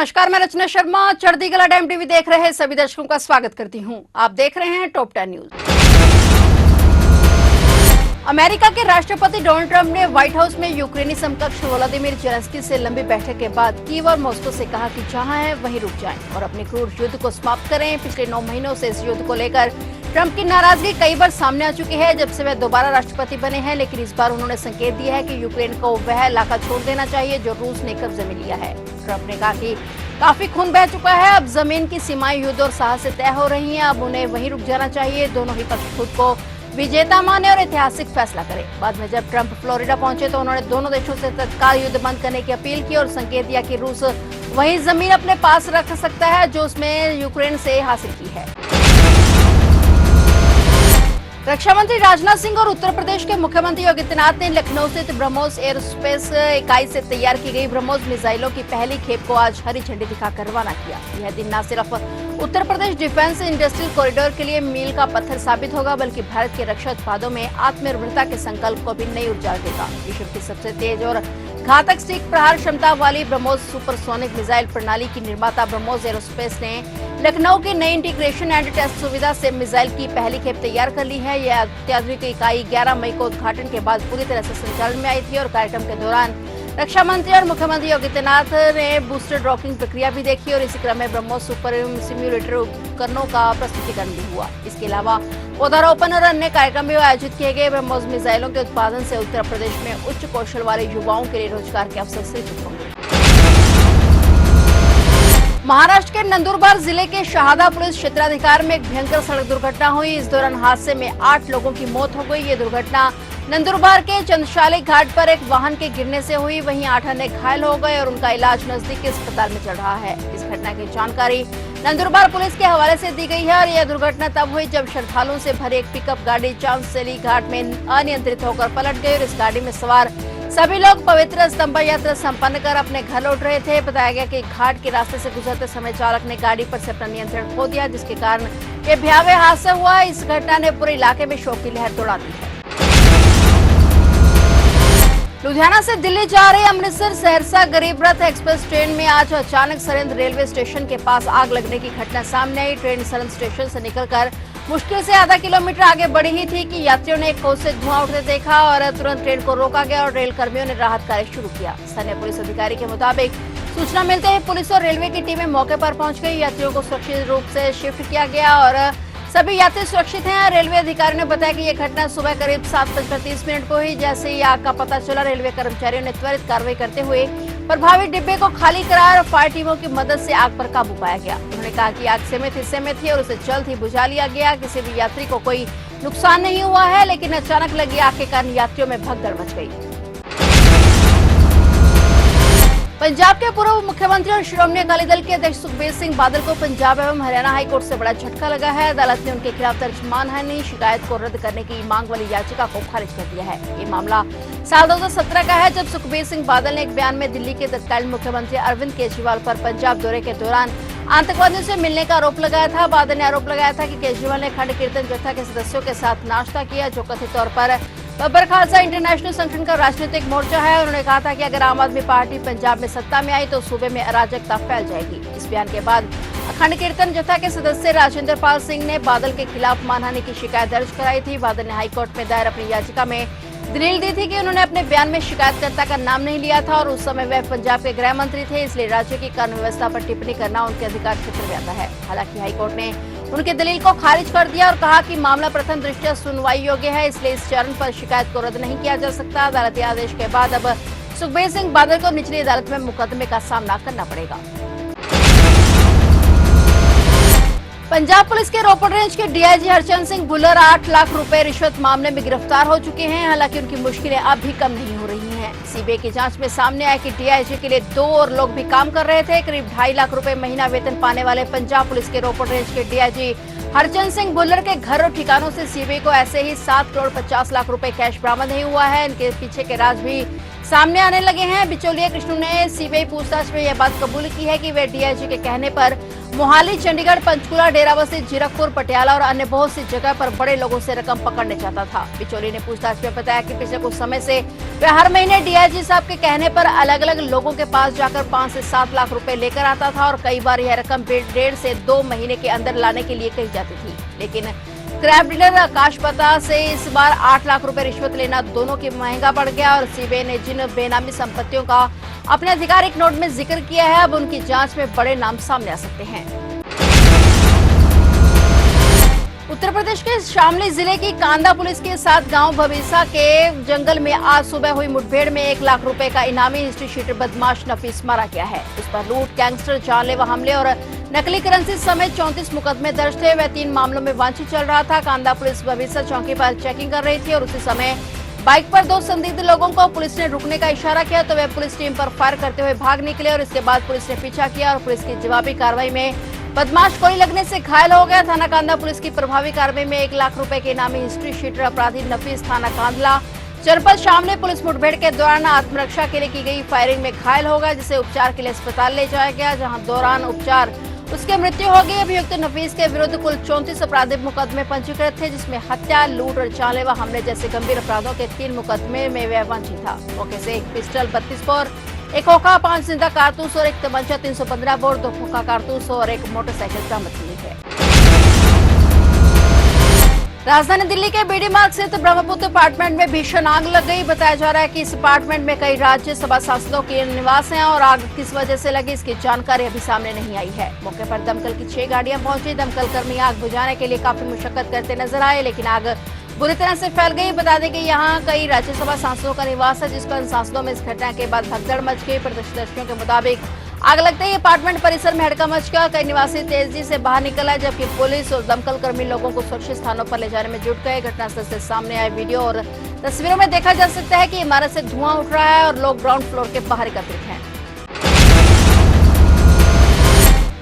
नमस्कार, मैं रचना शर्मा। चढ़ती कला टाइम टीवी देख रहे सभी दर्शकों का स्वागत करती हूं। आप देख रहे हैं टॉप 10 न्यूज। अमेरिका के राष्ट्रपति डोनाल्ड ट्रंप ने व्हाइट हाउस में यूक्रेनी समकक्ष व्लादिमीर जेलेंस्की से लंबी बैठक के बाद कीव और मॉस्को से कहा कि जहां हैं वहीं रुक जाएं और अपने क्रूर युद्ध को समाप्त करें। पिछले 9 महीनों से इस युद्ध को लेकर ट्रंप की नाराजगी कई बार सामने आ चुकी है जब से वे दोबारा राष्ट्रपति बने हैं, लेकिन इस बार उन्होंने संकेत दिया है कि यूक्रेन को वह इलाका छोड़ देना चाहिए जो रूस ने कब्जे में लिया है। ट्रंप ने कहा कि काफी खून बह चुका है, अब जमीन की सीमाएं युद्ध और साहस से तय हो रही हैं, अब उन्हें वहीं रुक जाना चाहिए। दोनों ही पक्ष खुद को विजेता माने और ऐतिहासिक फैसला करें। बाद में जब ट्रंप फ्लोरिडा पहुंचे तो उन्होंने दोनों देशों से तत्काल युद्ध बंद करने की अपील की और संकेत दिया कि रूस वही जमीन अपने पास रख सकता है जो उसमें यूक्रेन से हासिल की है। रक्षा मंत्री राजनाथ सिंह और उत्तर प्रदेश के मुख्यमंत्री योगी आदित्यनाथ ने लखनऊ स्थित ब्रह्मोस एयरोस्पेस इकाई से तैयार की गई ब्रह्मोस मिसाइलों की पहली खेप को आज हरी झंडी दिखाकर रवाना किया। यह दिन न सिर्फ Uttar Pradesh defence industrial corridor के लिए मील का पत्थर साबित होगा, बल्कि भारत के रक्षा उत्पादों में आत्मनिर्भरता के संकल्प को भी नई ऊर्जा देगा। विश्व की सबसे तेज और घातक स्टिक प्रहार क्षमता वाली ब्रह्मोस सुपरसोनिक मिसाइल प्रणाली की निर्माता ब्रह्मोस एयरोस्पेस ने लखनऊ की नई इंटीग्रेशन एंड टेस्ट सुविधा से मिसाइल की पहली खेप तैयार कर ली है। यह अत्याधुनिक इकाई 11 मई को उद्घाटन के बाद पूरी तरह से संचालन में आई थी और कार्यक्रम के दौरान रक्षा मंत्री और मुख्यमंत्री योगी आदित्यनाथ ने बूस्टर रॉकिंग प्रक्रिया भी देखी और इसी क्रम में ब्रह्मोस सुपर सिम्युलेटर उपकरणों का प्रस्तुतिकरण भी हुआ। इसके अलावा पौधारोपण और अन्य कार्यक्रम भी आयोजित किए गए। ब्रह्मोस मिसाइलों के उत्पादन से उत्तर प्रदेश में उच्च कौशल वाले युवाओं के लिए रोजगार के अवसर सृजित होंगे। महाराष्ट्र के नंदुरबार जिले के शहादा पुलिस क्षेत्राधिकार में एक भयंकर सड़क दुर्घटना हुई। इस दौरान हादसे में 8 लोगों की मौत हो गई। ये दुर्घटना नंदुरबार के चंद्रशाली घाट पर एक वाहन के गिरने से हुई। वहीं 8 अन्य घायल हो गए और उनका इलाज नजदीक के अस्पताल में चल रहा है। इस घटना की जानकारी नंदुरबार पुलिस के हवाले से दी गई है और यह दुर्घटना तब हुई जब श्रद्धालुओं से भरी एक पिकअप गाड़ी चांदशैली घाट में अनियंत्रित होकर पलट गई और इस गाड़ी में सवार सभी लोग पवित्र स्तंभ यात्रा संपन्न कर अपने घर लौट रहे थे। बताया गया कि घाट के रास्ते से गुजरते समय चालक ने गाड़ी पर से अपना नियंत्रण खो दिया, जिसके कारण ये भयावह हादसा हुआ। इस घटना ने पूरे इलाके में शोक की लहर दौड़ा दी है। लुधियाना से दिल्ली जा रही अमृतसर सहरसा गरीब रथ एक्सप्रेस ट्रेन में आज अचानक सरहिंद रेलवे स्टेशन के पास आग लगने की घटना सामने आई। ट्रेन सरहिंद स्टेशन से निकलकर मुश्किल से आधा किलोमीटर आगे बढ़ी ही थी कि यात्रियों ने एक कोच से धुआं उठते देखा और तुरंत ट्रेन को रोका गया और रेल कर्मियों ने राहत कार्य शुरू किया। स्थानीय पुलिस अधिकारी के मुताबिक सूचना मिलते ही पुलिस और रेलवे की टीमें मौके पर पहुंच गई। यात्रियों को सुरक्षित रूप से शिफ्ट किया गया और सभी यात्री सुरक्षित हैं। रेलवे अधिकारी ने बताया कि यह घटना सुबह करीब 7:30 को हुई। जैसे ही आग का पता चला, रेलवे कर्मचारियों ने त्वरित कार्रवाई करते हुए प्रभावित डिब्बे को खाली कराया और फायर टीमों की मदद से आग पर काबू पाया गया। उन्होंने कहा कि आग सीमित हिस्से में थी और उसे जल्द ही बुझा लिया गया। किसी भी यात्री को कोई नुकसान नहीं हुआ है, लेकिन अचानक लगी आग के कारण यात्रियों में भगदड़ मच गई। पंजाब के पूर्व मुख्यमंत्री और श्रोमणी अकाली दल के अध्यक्ष सुखबीर सिंह बादल को पंजाब एवं हरियाणा हाईकोर्ट से बड़ा झटका लगा है। अदालत ने उनके खिलाफ दर्ज मानहानि शिकायत को रद्द करने की मांग वाली याचिका को खारिज कर दिया है। ये मामला साल 2017 का है, जब सुखबीर सिंह बादल ने एक बयान में दिल्ली के तत्कालीन मुख्यमंत्री अरविंद केजरीवाल पर पंजाब दौरे के दौरान आतंकवादियों से मिलने का आरोप लगाया था। बादल ने आरोप लगाया था कि केजरीवाल ने खंड कीर्तन जत्था के सदस्यों के साथ नाश्ता किया, जो कथित तौर पर बब्बर खालसा इंटरनेशनल संगठन का राजनीतिक मोर्चा है। उन्होंने कहा था कि अगर आम आदमी पार्टी पंजाब में सत्ता में आई तो सूबे में अराजकता फैल जाएगी। इस बयान के बाद अखंड कीर्तन जत्था के सदस्य राजेंद्र पाल सिंह ने बादल के खिलाफ मानहानि की शिकायत दर्ज कराई थी। बादल ने हाईकोर्ट में दायर अपनी याचिका में दलील दी थी कि उन्होंने अपने बयान में शिकायतकर्ता का नाम नहीं लिया था और उस समय वह पंजाब के गृह मंत्री थे, इसलिए राज्य की कानून व्यवस्था पर टिप्पणी करना उनके अधिकार क्षेत्र में आता है। हालांकि हाईकोर्ट ने उनकी दलील को खारिज कर दिया और कहा कि मामला प्रथम दृष्टया सुनवाई योग्य है, इसलिए इस चरण पर शिकायत को रद्द नहीं किया जा सकता। अदालती आदेश के बाद अब सुखबीर सिंह बादल को निचली अदालत में मुकदमे का सामना करना पड़ेगा। पंजाब पुलिस के रोपड़ रेंज के डीआईजी हरचंद सिंह भुल्लर 8 लाख रुपए रिश्वत मामले में गिरफ्तार हो चुके हैं। हालांकि उनकी मुश्किलें अब भी कम नहीं हो रही हैं। सीबीआई की जांच में सामने आया कि डीआईजी के लिए 2 और लोग भी काम कर रहे थे। करीब 2.5 लाख रुपए महीना वेतन पाने वाले पंजाब पुलिस के रोपड़ रेंज के डीआईजी हरचंद सिंह भुल्लर के घर और ठिकानों से सीबीआई को ऐसे ही 7 करोड़ 50 लाख रुपए कैश बरामद नहीं हुआ है। इनके पीछे के राज भी सामने आने लगे हैं। बिचौलिया कृष्णू ने सीबीआई पूछताछ में यह बात कबूल की है कि वे डीआईजी के कहने पर मोहाली, चंडीगढ़, पंचकुला, डेराबस्सी, जीरकपुर, पटियाला और अन्य बहुत सी जगह पर बड़े लोगों से रकम पकड़ने जाता था। बिचौली ने पूछताछ में बताया कि पिछले कुछ समय से वे हर महीने डीआईजी साहब के कहने पर अलग अलग लोगों के पास जाकर 5 से 7 लाख रुपए लेकर आता था और कई बार यह रकम 1.5 से 2 महीने के अंदर लाने के लिए कही जाती थी। लेकिन क्रैप डीलर आकाश पता से इस बार 8 लाख रुपए रिश्वत लेना दोनों की महंगा पड़ गया और सीबीआई ने जिन बेनामी संपत्तियों का अपने आधिकारिक नोट में जिक्र किया है, अब उनकी जांच में बड़े नाम सामने आ सकते हैं। उत्तर प्रदेश के शामली जिले की कांदा पुलिस के साथ गांव भविसा के जंगल में आज सुबह हुई मुठभेड़ में 1 लाख रुपए का इनामी हिस्ट्री शीटर बदमाश नफीस मारा गया है। उस पर लूट, गैंगस्टर, जानलेवा हमले और नकली करेंसी समेत 34 मुकदमे दर्ज थे। वह 3 मामलों में वांछित चल रहा था। कांदा पुलिस भविसा चौकी पर चेकिंग कर रही थी और उसी समय बाइक पर 2 संदिग्ध लोगों को पुलिस ने रुकने का इशारा किया तो वे पुलिस टीम पर फायर करते हुए भाग निकले और इसके बाद पुलिस ने पीछा किया और पुलिस की जवाबी कार्रवाई में बदमाश गोली लगने से घायल हो गया। थाना कांदा पुलिस की प्रभावी कार्रवाई में 1 लाख रुपए के इनामी हिस्ट्री शीटर अपराधी नफीस थाना कांदला जनपद शामली पुलिस मुठभेड़ के दौरान आत्मरक्षा के लिए की गई फायरिंग में घायल हो गया, जिसे उपचार के लिए अस्पताल ले जाया गया, जहां दौरान उपचार उसकी मृत्यु हो गई। अभियुक्त नफीस के विरुद्ध कुल 34 आपराधिक मुकदमे पंजीकृत थे, जिसमें हत्या, लूट और जानलेवा हमले जैसे गंभीर अपराधों के 3 मुकदमे में वह वांछित था। मौके से 1 पिस्टल 32 बोर, 1 खोखा, 5 जिंदा कारतूस और 1 तमंचा 315 बोर, 2 खोखा कारतूस और 1 मोटरसाइकिल बरामद हुई है। राजधानी दिल्ली के बीडी मार्ग स्थित ब्रह्मपुत्र अपार्टमेंट में भीषण आग लग गई। बताया जा रहा है कि इस अपार्टमेंट में कई राज्यसभा सांसदों के निवास हैं और आग किस वजह से लगी इसकी जानकारी अभी सामने नहीं आई है। मौके पर दमकल की 6 गाड़ियां पहुंची। दमकल कर्मी आग बुझाने के लिए काफी मुशक्कत करते नजर आए, लेकिन आग बुरी तरह से फैल गई। बता दें कि यहाँ कई राज्यसभा सांसदों का निवास है, जिस पर सांसदों में इस घटना के बाद भगदड़ मच गई। प्रत्यक्षदर्शियों के मुताबिक आग लगते ही अपार्टमेंट परिसर में हड़कंप मच गया। कई निवासी तेजी से बाहर निकल आए, जबकि पुलिस और दमकल कर्मी लोगों को सुरक्षित स्थानों पर ले जाने में जुट गए। घटनास्थल से सामने आए वीडियो और तस्वीरों में देखा जा सकता है कि इमारत से धुआं उठ रहा है और लोग ग्राउंड फ्लोर के बाहर एकत्रित हैं।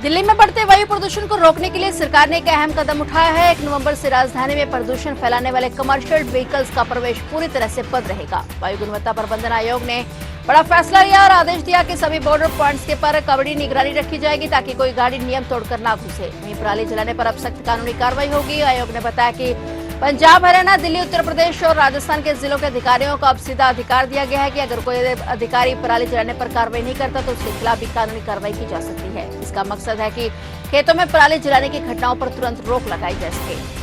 दिल्ली में बढ़ते वायु प्रदूषण को रोकने के लिए सरकार ने एक अहम कदम उठाया है। 1 नवंबर से राजधानी में प्रदूषण फैलाने वाले कमर्शियल व्हीकल्स का प्रवेश पूरी तरह से बंद रहेगा। वायु गुणवत्ता प्रबंधन आयोग ने बड़ा फैसला लिया और आदेश दिया कि सभी बॉर्डर पॉइंट्स के पर कड़ी निगरानी रखी जाएगी ताकि कोई गाड़ी नियम तोड़कर ना घुसे। वहीं पराली जलाने पर अब सख्त कानूनी कार्रवाई होगी। आयोग ने बताया कि पंजाब, हरियाणा, दिल्ली, उत्तर प्रदेश और राजस्थान के जिलों के अधिकारियों को अब सीधा अधिकार दिया गया है कि अगर कोई अधिकारी पराली जलाने पर कार्रवाई नहीं करता तो उसके खिलाफ भी कानूनी कार्रवाई की जा सकती है। इसका मकसद है कि खेतों में पराली जलाने की घटनाओं पर तुरंत रोक लगाई जा सके।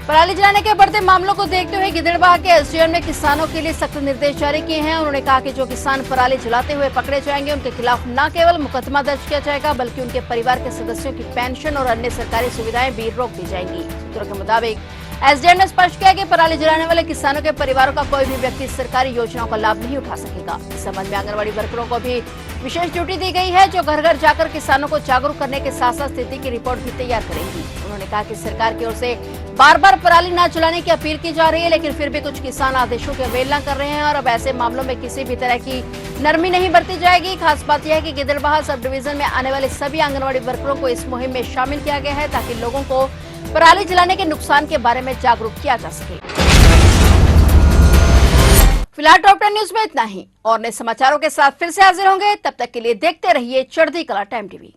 पराली जलाने के बढ़ते मामलों को देखते हुए गिद्धड़बाह के एसडीएम ने किसानों के लिए सख्त निर्देश जारी किए हैं। उन्होंने कहा कि जो किसान पराली जलाते हुए पकड़े जाएंगे उनके खिलाफ न केवल मुकदमा दर्ज किया जाएगा बल्कि उनके परिवार के सदस्यों की पेंशन और अन्य सरकारी सुविधाएं भी रोक दी जाएंगी। सूत्रों के मुताबिक एसडीएम ने स्पष्ट किया कि पराली जलाने वाले किसानों के परिवारों का कोई भी व्यक्ति सरकारी योजनाओं का लाभ नहीं उठा सकेगा। इस संबंध में आंगनबाड़ी वर्करों को भी विशेष ड्यूटी दी गई है, जो घर घर जाकर किसानों को जागरूक करने के साथ साथ स्थिति की रिपोर्ट भी तैयार करेंगी। उन्होंने कहा कि सरकार की ओर से बार बार पराली न जलाने की अपील की जा रही है, लेकिन फिर भी कुछ किसान आदेशों की अवहेलना कर रहे हैं और अब ऐसे मामलों में किसी भी तरह की नरमी नहीं बरती जाएगी। खास बात यह है कि गिद्धड़बाह सब डिवीजन में आने वाले सभी आंगनबाड़ी वर्करों को इस मुहिम में शामिल किया गया है ताकि लोगों को पराली जलाने के नुकसान के बारे में जागरूक किया जा सके। फिलहाल टॉप 10 न्यूज में इतना ही और नए समाचारों के साथ फिर से हाजिर होंगे। तब तक के लिए देखते रहिए चढ़ती कला टाइम टीवी।